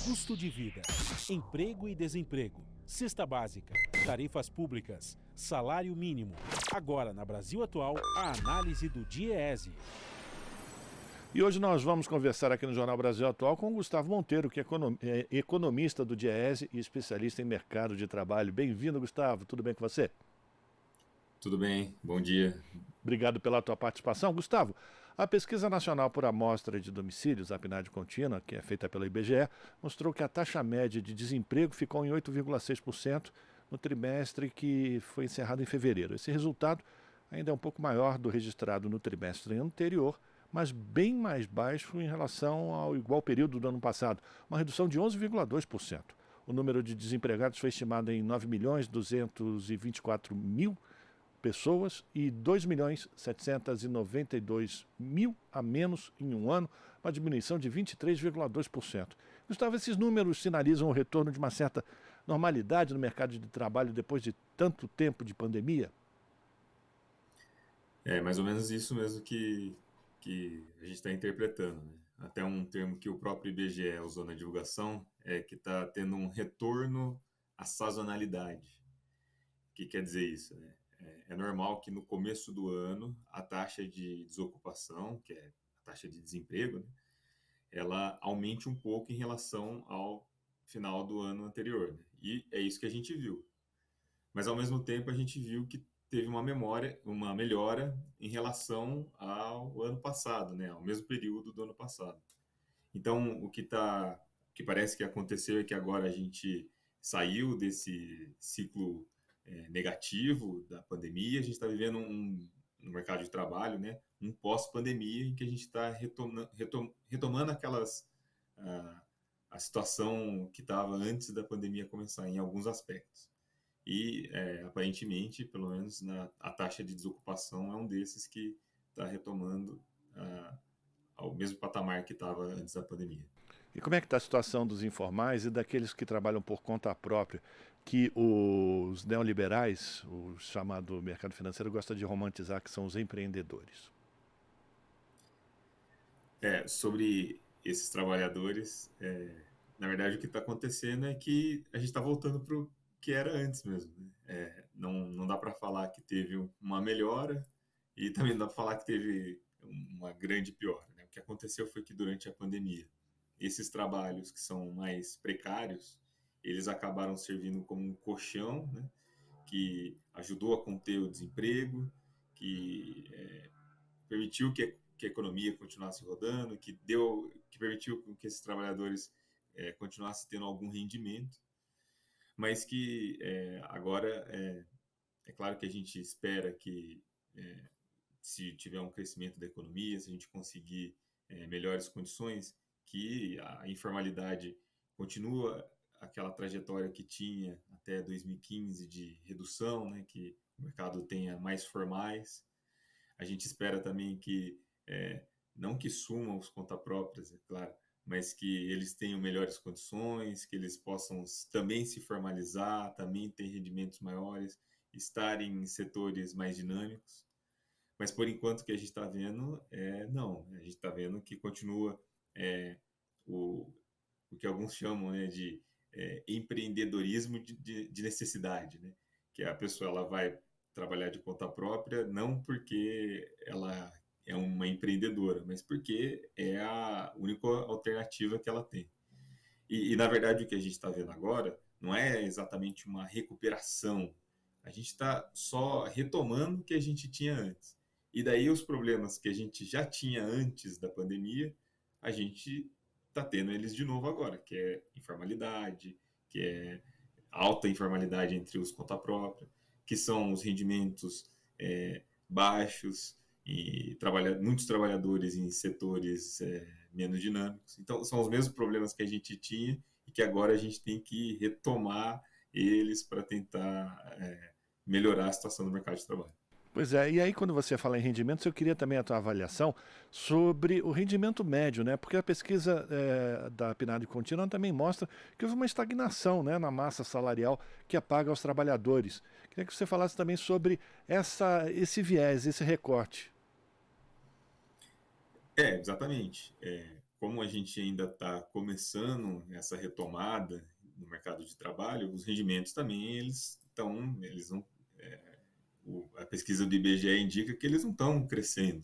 custo de vida, emprego e desemprego, cesta básica, tarifas públicas, salário mínimo. Agora, na Brasil Atual, a análise do DIEESE. E hoje nós vamos conversar aqui no Jornal Brasil Atual com o Gustavo Monteiro, que é economista do DIEESE e especialista em mercado de trabalho. Bem-vindo, Gustavo. Tudo bem com você? Tudo bem, bom dia. Obrigado pela tua participação. Gustavo, a Pesquisa Nacional por Amostra de Domicílios, a PNAD contínua, que é feita pela IBGE, mostrou que a taxa média de desemprego ficou em 8,6% no trimestre que foi encerrado em fevereiro. Esse resultado ainda é um pouco maior do registrado no trimestre anterior, mas bem mais baixo em relação ao igual período do ano passado, uma redução de 11,2%. O número de desempregados foi estimado em 9.224.000 pessoas e 2.792.000 a menos em um ano, uma diminuição de 23,2%. Gustavo, esses números sinalizam o retorno de uma certa normalidade no mercado de trabalho depois de tanto tempo de pandemia? É mais ou menos isso mesmo que a gente está interpretando, né? Até um termo que o próprio IBGE usou na divulgação é que está tendo um retorno à sazonalidade. O que quer dizer isso, né? É normal que no começo do ano a taxa de desocupação, que é a taxa de desemprego, né, ela aumente um pouco em relação ao final do ano anterior, né? E é isso que a gente viu. Mas ao mesmo tempo a gente viu que teve uma melhora em relação ao ano passado, né, ao mesmo período do ano passado. Então, que parece que aconteceu é que agora a gente saiu desse ciclo negativo da pandemia, a gente está vivendo no mercado de trabalho, né, um pós-pandemia em que a gente está retomando a situação que estava antes da pandemia começar, em alguns aspectos. E, aparentemente, pelo menos a taxa de desocupação é um desses que está retomando ao mesmo patamar que estava antes da pandemia. E como é que está a situação dos informais e daqueles que trabalham por conta própria, que os neoliberais, o chamado mercado financeiro, gosta de romantizar, que são os empreendedores? Sobre esses trabalhadores, na verdade o que está acontecendo é que a gente está voltando para o que era antes mesmo, né? Não dá para falar que teve uma melhora e também não dá para falar que teve uma grande piora, né? O que aconteceu foi que durante a pandemia, esses trabalhos que são mais precários, eles acabaram servindo como um colchão, né, que ajudou a conter o desemprego, que permitiu que a economia continuasse rodando, que permitiu que esses trabalhadores continuassem tendo algum rendimento, mas que agora é claro que a gente espera que se tiver um crescimento da economia, se a gente conseguir melhores condições, que a informalidade continua aquela trajetória que tinha até 2015 de redução, né, que o mercado tenha mais formais. A gente espera também que, não que sumam os conta próprias, é claro, mas que eles tenham melhores condições, que eles possam também se formalizar, também ter rendimentos maiores, estarem em setores mais dinâmicos. Mas por enquanto o que a gente está vendo não, a gente está vendo que continua o que alguns chamam, né, de empreendedorismo de necessidade, né? Que a pessoa ela vai trabalhar de conta própria não porque ela é uma empreendedora, mas porque é a única alternativa que ela tem. E na verdade o que a gente está vendo agora não é exatamente uma recuperação, a gente está só retomando o que a gente tinha antes. E daí os problemas que a gente já tinha antes da pandemia, a gente está tendo eles de novo agora, que é informalidade, que é alta informalidade entre os conta própria, que são os rendimentos baixos e muitos trabalhadores em setores menos dinâmicos. Então, são os mesmos problemas que a gente tinha e que agora a gente tem que retomar eles para tentar melhorar a situação do mercado de trabalho. Pois é, e aí quando você fala em rendimentos, eu queria também a tua avaliação sobre o rendimento médio, né? Porque a pesquisa da PNAD contínua também mostra que houve uma estagnação, né, na massa salarial que é paga aos trabalhadores. Queria que você falasse também sobre esse viés, esse recorte. Exatamente. como a gente ainda está começando essa retomada no mercado de trabalho, os rendimentos também, eles não, a pesquisa do IBGE indica que eles não estão crescendo.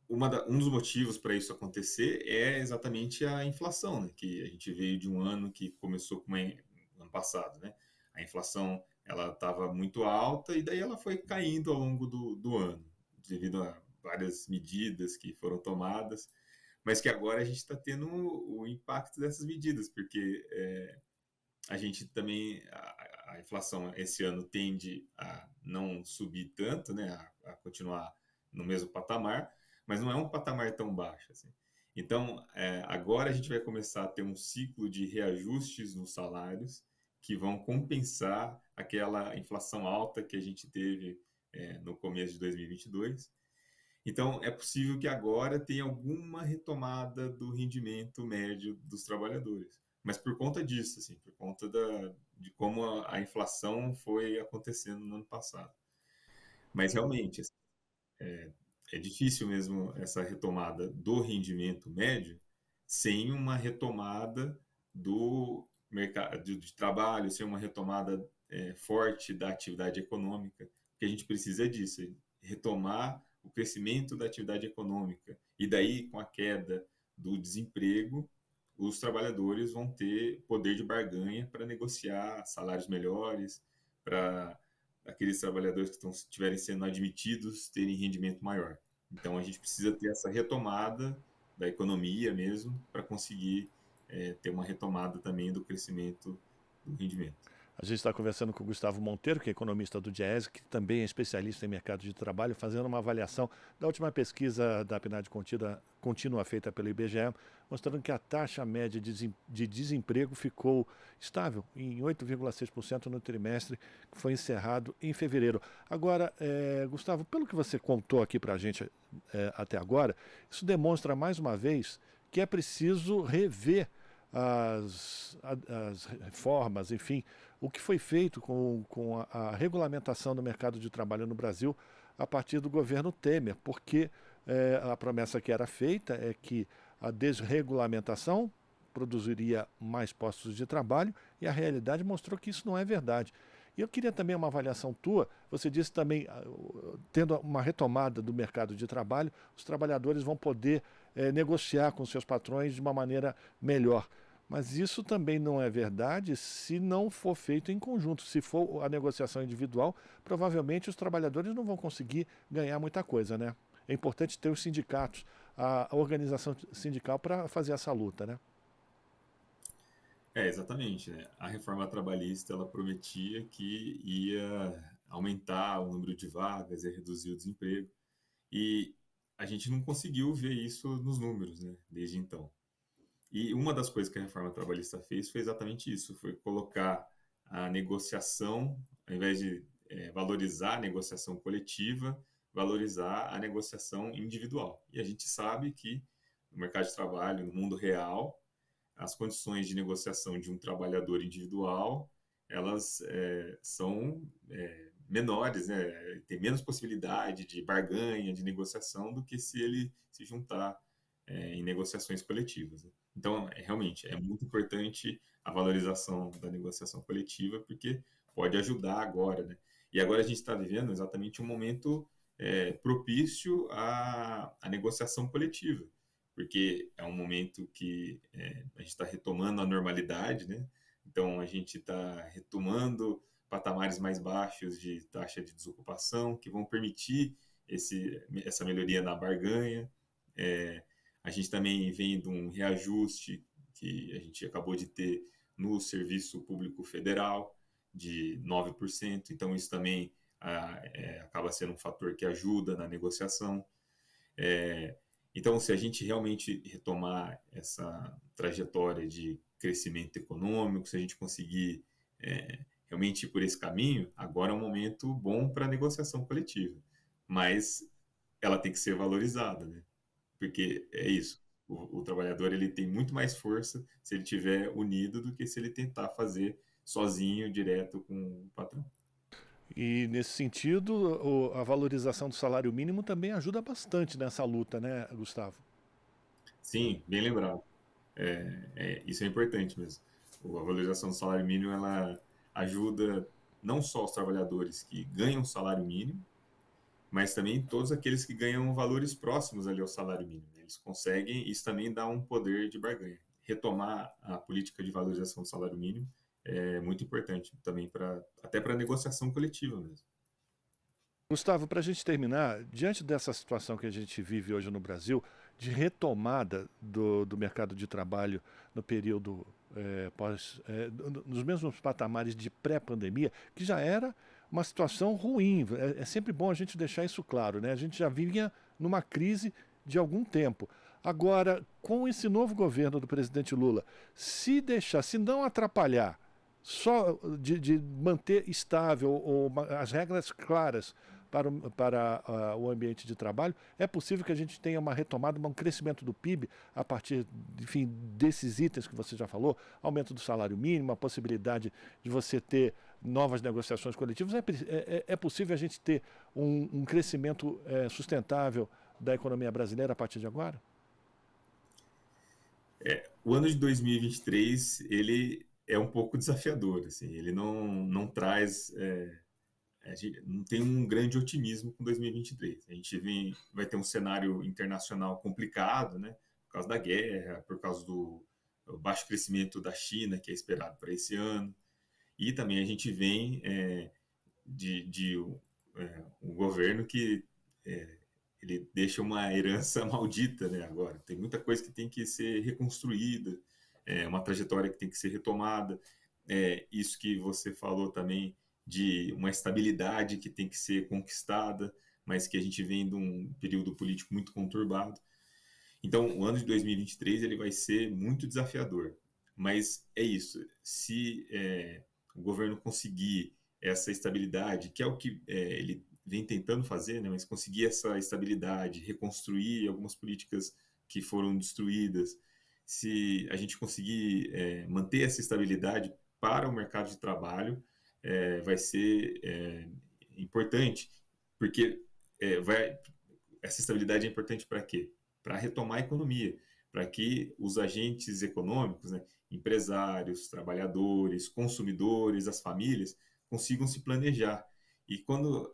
Um dos motivos para isso acontecer é exatamente a inflação, né? Que a gente veio de um ano que começou ano passado, né? A inflação ela estava muito alta e daí ela foi caindo ao longo do ano, devido a várias medidas que foram tomadas, mas que agora a gente está tendo o impacto dessas medidas, porque a gente também, a inflação esse ano tende a não subir tanto, né, a continuar no mesmo patamar, mas não é um patamar tão baixo assim. Então, agora a gente vai começar a ter um ciclo de reajustes nos salários que vão compensar aquela inflação alta que a gente teve no começo de 2022. Então, é possível que agora tenha alguma retomada do rendimento médio dos trabalhadores. Mas por conta disso, assim, por conta de como a inflação foi acontecendo no ano passado. Mas realmente, assim, é difícil mesmo essa retomada do rendimento médio sem uma retomada do mercado de trabalho, sem uma retomada forte da atividade econômica. O que a gente precisa é disso, retomar o crescimento da atividade econômica. E daí, com a queda do desemprego, os trabalhadores vão ter poder de barganha para negociar salários melhores, para aqueles trabalhadores que estiverem sendo admitidos terem rendimento maior. Então, a gente precisa ter essa retomada da economia mesmo para conseguir ter uma retomada também do crescimento do rendimento. A gente está conversando com o Gustavo Monteiro, que é economista do Diese, que também é especialista em mercado de trabalho, fazendo uma avaliação da última pesquisa da PNAD contínua feita pelo IBGE, mostrando que a taxa média de desemprego ficou estável em 8,6% no trimestre, que foi encerrado em fevereiro. Agora, Gustavo, pelo que você contou aqui para a gente até agora, isso demonstra mais uma vez que é preciso rever as reformas, enfim, o que foi feito com a regulamentação do mercado de trabalho no Brasil a partir do governo Temer, porque a promessa que era feita é que a desregulamentação produziria mais postos de trabalho e a realidade mostrou que isso não é verdade. E eu queria também uma avaliação tua, você disse também, tendo uma retomada do mercado de trabalho, os trabalhadores vão poder negociar com seus patrões de uma maneira melhor. Mas isso também não é verdade se não for feito em conjunto. Se for a negociação individual, provavelmente os trabalhadores não vão conseguir ganhar muita coisa, né? É importante ter os sindicatos, a organização sindical para fazer essa luta, né? Exatamente, né? A reforma trabalhista ela prometia que ia aumentar o número de vagas e reduzir o desemprego. E a gente não conseguiu ver isso nos números, né? Desde então. E uma das coisas que a reforma trabalhista fez foi exatamente isso, foi colocar a negociação, ao invés de valorizar a negociação coletiva, valorizar a negociação individual. E a gente sabe que no mercado de trabalho, no mundo real, as condições de negociação de um trabalhador individual, elas são menores, né? Tem menos possibilidade de barganha, de negociação, do que se ele se juntar em negociações coletivas, né? Então, realmente, é muito importante a valorização da negociação coletiva, porque pode ajudar agora, né? E agora a gente está vivendo exatamente um momento propício à negociação coletiva, porque é um momento que a gente está retomando a normalidade, né? Então, a gente está retomando patamares mais baixos de taxa de desocupação, que vão permitir essa melhoria na barganha. A gente também vem de um reajuste que a gente acabou de ter no Serviço Público Federal, de 9%, então isso também acaba sendo um fator que ajuda na negociação. Então, se a gente realmente retomar essa trajetória de crescimento econômico, se a gente conseguir realmente ir por esse caminho, agora é um momento bom para a negociação coletiva, mas ela tem que ser valorizada, né? Porque é isso, o trabalhador ele tem muito mais força se ele tiver unido do que se ele tentar fazer sozinho, direto com o patrão. E, nesse sentido, a valorização do salário mínimo também ajuda bastante nessa luta, né, Gustavo? Sim, bem lembrado. Isso é importante mesmo. A valorização do salário mínimo, ela ajuda não só os trabalhadores que ganham salário mínimo, mas também todos aqueles que ganham valores próximos ali ao salário mínimo. Eles conseguem, isso também dá um poder de barganha. Retomar a política de valorização do salário mínimo é muito importante também até para a negociação coletiva mesmo. Gustavo, para a gente terminar, diante dessa situação que a gente vive hoje no Brasil, de retomada do mercado de trabalho no período nos mesmos patamares de pré-pandemia, que já era uma situação ruim. É sempre bom a gente deixar isso claro, né? A gente já vinha numa crise de algum tempo. Agora, com esse novo governo do presidente Lula, se não atrapalhar, só de manter estável ou as regras claras para o ambiente de trabalho, é possível que a gente tenha uma retomada, um crescimento do PIB a partir, enfim, desses itens que você já falou, aumento do salário mínimo, a possibilidade de você ter novas negociações coletivas. É possível a gente ter um crescimento sustentável da economia brasileira a partir de agora? O ano de 2023, ele é um pouco desafiador, assim, ele não traz... a gente não tem um grande otimismo com 2023. A gente vai ter um cenário internacional complicado, né? Por causa da guerra, por causa do baixo crescimento da China, que é esperado para esse ano. E também a gente vem um governo que ele deixa uma herança maldita, né? Agora tem muita coisa que tem que ser reconstruída, uma trajetória que tem que ser retomada. Isso que você falou também, de uma estabilidade que tem que ser conquistada, mas que a gente vem de um período político muito conturbado. Então, o ano de 2023 ele vai ser muito desafiador. Mas é isso, se o governo conseguir essa estabilidade, que é o que ele vem tentando fazer, né, mas conseguir essa estabilidade, reconstruir algumas políticas que foram destruídas, se a gente conseguir manter essa estabilidade para o mercado de trabalho, vai ser importante, porque essa estabilidade é importante para quê? Para retomar a economia, para que os agentes econômicos, né, empresários, trabalhadores, consumidores, as famílias, consigam se planejar. E quando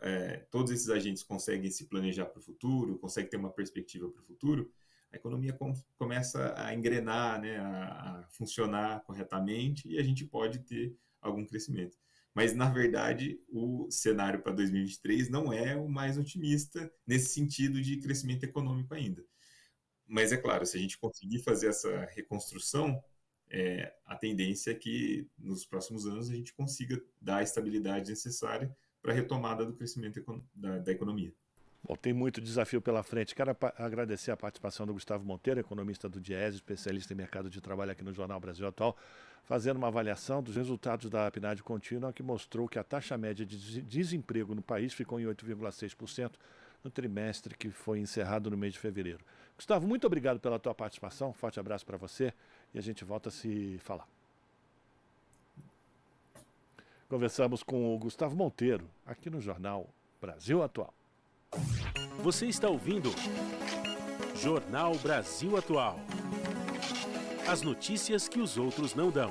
todos esses agentes conseguem se planejar para o futuro, conseguem ter uma perspectiva para o futuro, a economia começa a engrenar, né, a funcionar corretamente, e a gente pode ter algum crescimento. Mas, na verdade, o cenário para 2023 não é o mais otimista nesse sentido de crescimento econômico ainda. Mas, é claro, se a gente conseguir fazer essa reconstrução, a tendência é que nos próximos anos a gente consiga dar a estabilidade necessária para a retomada do crescimento da economia. Bom, tem muito desafio pela frente. Quero agradecer a participação do Gustavo Monteiro, economista do Diese, especialista em mercado de trabalho aqui no Jornal Brasil Atual, fazendo uma avaliação dos resultados da PNAD contínua, que mostrou que a taxa média de desemprego no país ficou em 8,6% no trimestre que foi encerrado no mês de fevereiro. Gustavo, muito obrigado pela tua participação, um forte abraço para você e a gente volta a se falar. Conversamos com o Gustavo Monteiro, aqui no Jornal Brasil Atual. Você está ouvindo Jornal Brasil Atual. As notícias que os outros não dão.